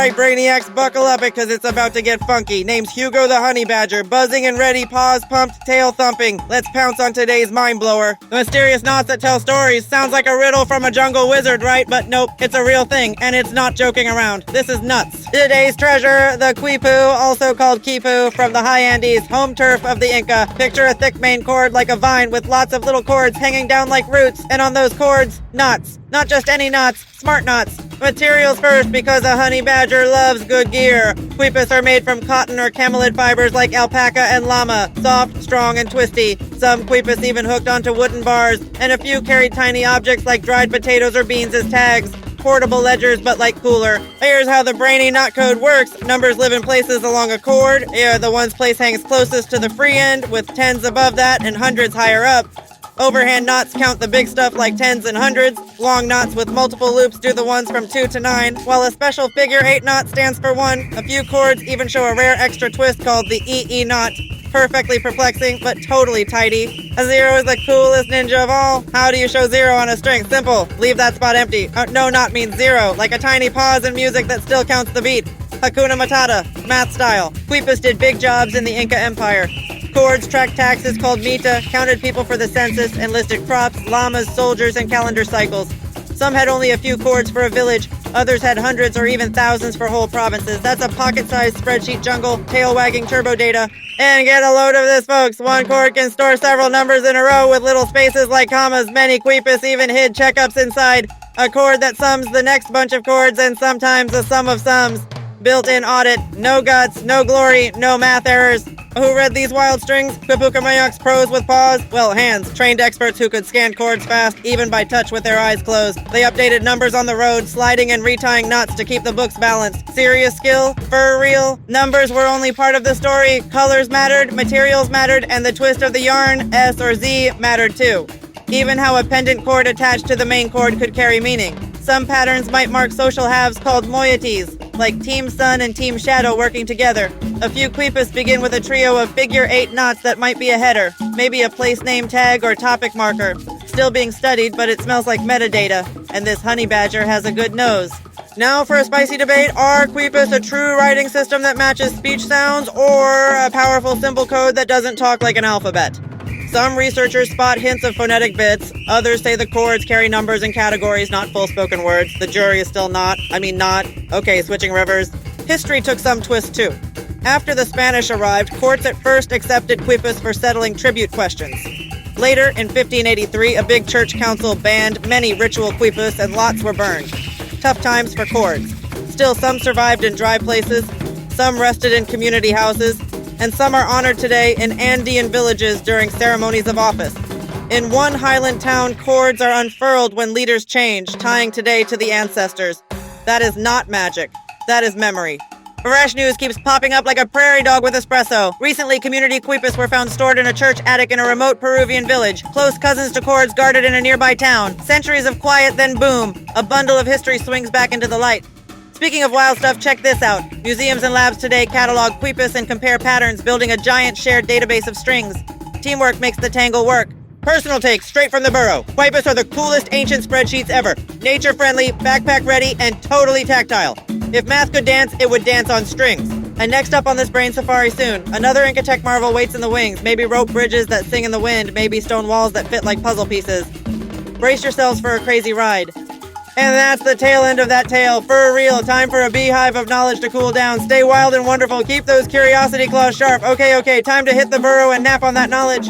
Alright, Brainiacs, buckle up because it's about to get funky. Name's Hugo the Honey Badger, buzzing and ready, paws pumped, tail thumping. Let's pounce on today's mind blower. The mysterious knots that tell stories. Sounds like a riddle from a jungle wizard, right? But nope, it's a real thing, and it's not joking around. This is nuts. Today's treasure, the Quipu, also called Quipu, from the high Andes, home turf of the Inca. Picture a thick main cord like a vine with lots of little cords hanging down like roots, and on those cords, knots. Not just any knots, smart knots. Materials first, because a honey badger loves good gear. Quipus are made from cotton or camelid fibers like alpaca and llama, soft, strong, and twisty. Some Quipus even hooked onto wooden bars, and a few carried tiny objects like dried potatoes or beans as tags. Portable ledgers, but like cooler. Here's how the brainy knot code works. Numbers live in places along a cord. Here, the one's place hangs closest to the free end, with tens above that and hundreds higher up. Overhand knots count the big stuff like tens and hundreds. Long knots with multiple loops do the ones from 2 to 9, while a special figure 8 knot stands for 1. A few chords even show a rare extra twist called the EE knot. Perfectly perplexing, but totally tidy. A 0 is the coolest ninja of all. How do you show 0 on a string? Simple. Leave that spot empty. No knot means 0, like a tiny pause in music that still counts the beat. Hakuna Matata, math style. Quipus did big jobs in the Inca Empire. Chords tracked taxes called mita, counted people for the census, and listed crops, llamas, soldiers, and calendar cycles. Some had only a few chords for a village, others had hundreds or even thousands for whole provinces. That's a pocket-sized spreadsheet jungle, tail-wagging turbo data. And get a load of this, folks. One chord can store several numbers in a row with little spaces like commas. Many Quipus even hid checkups inside. A chord that sums the next bunch of chords, and sometimes a sum of sums. Built-in audit, no guts, no glory, no math errors. Who read these wild strings? Quipucamayok's pros with paws? Well, hands. Trained experts who could scan chords fast, even by touch with their eyes closed. They updated numbers on the road, sliding and retying knots to keep the books balanced. Serious skill? For real? Numbers were only part of the story. Colors mattered, materials mattered, and the twist of the yarn, S or Z, mattered too. Even how a pendant cord attached to the main cord could carry meaning. Some patterns might mark social halves called moieties, like Team Sun and Team Shadow working together. A few Quipus begin with a trio of figure 8 knots that might be a header, maybe a place name tag or topic marker. Still being studied, but it smells like metadata, and this honey badger has a good nose. Now for a spicy debate, are Quipus a true writing system that matches speech sounds, or a powerful symbol code that doesn't talk like an alphabet? Some researchers spot hints of phonetic bits, others say the chords carry numbers and categories, not full spoken words. The jury is still not. Okay, switching rivers. History took some twist too. After the Spanish arrived, courts at first accepted Quipus for settling tribute questions. Later, in 1583, a big church council banned many ritual Quipus and lots were burned. Tough times for chords. Still, some survived in dry places, some rested in community houses, and some are honored today in Andean villages during ceremonies of office. In one highland town, chords are unfurled when leaders change, tying today to the ancestors. That is not magic. That is memory. Fresh news keeps popping up like a prairie dog with espresso. Recently, community Quipus were found stored in a church attic in a remote Peruvian village. Close cousins to chords guarded in a nearby town. Centuries of quiet, then boom. A bundle of history swings back into the light. Speaking of wild stuff, check this out. Museums and labs today catalog Quipus and compare patterns, building a giant shared database of strings. Teamwork makes the tangle work. Personal take, straight from the burrow. Quipus are the coolest ancient spreadsheets ever. Nature-friendly, backpack-ready, and totally tactile. If math could dance, it would dance on strings. And next up on this brain safari soon, another Inca Tech marvel waits in the wings. Maybe rope bridges that sing in the wind, maybe stone walls that fit like puzzle pieces. Brace yourselves for a crazy ride. And that's the tail end of that tale. For real, time for a beehive of knowledge to cool down. Stay wild and wonderful. Keep those curiosity claws sharp. Okay, time to hit the burrow and nap on that knowledge.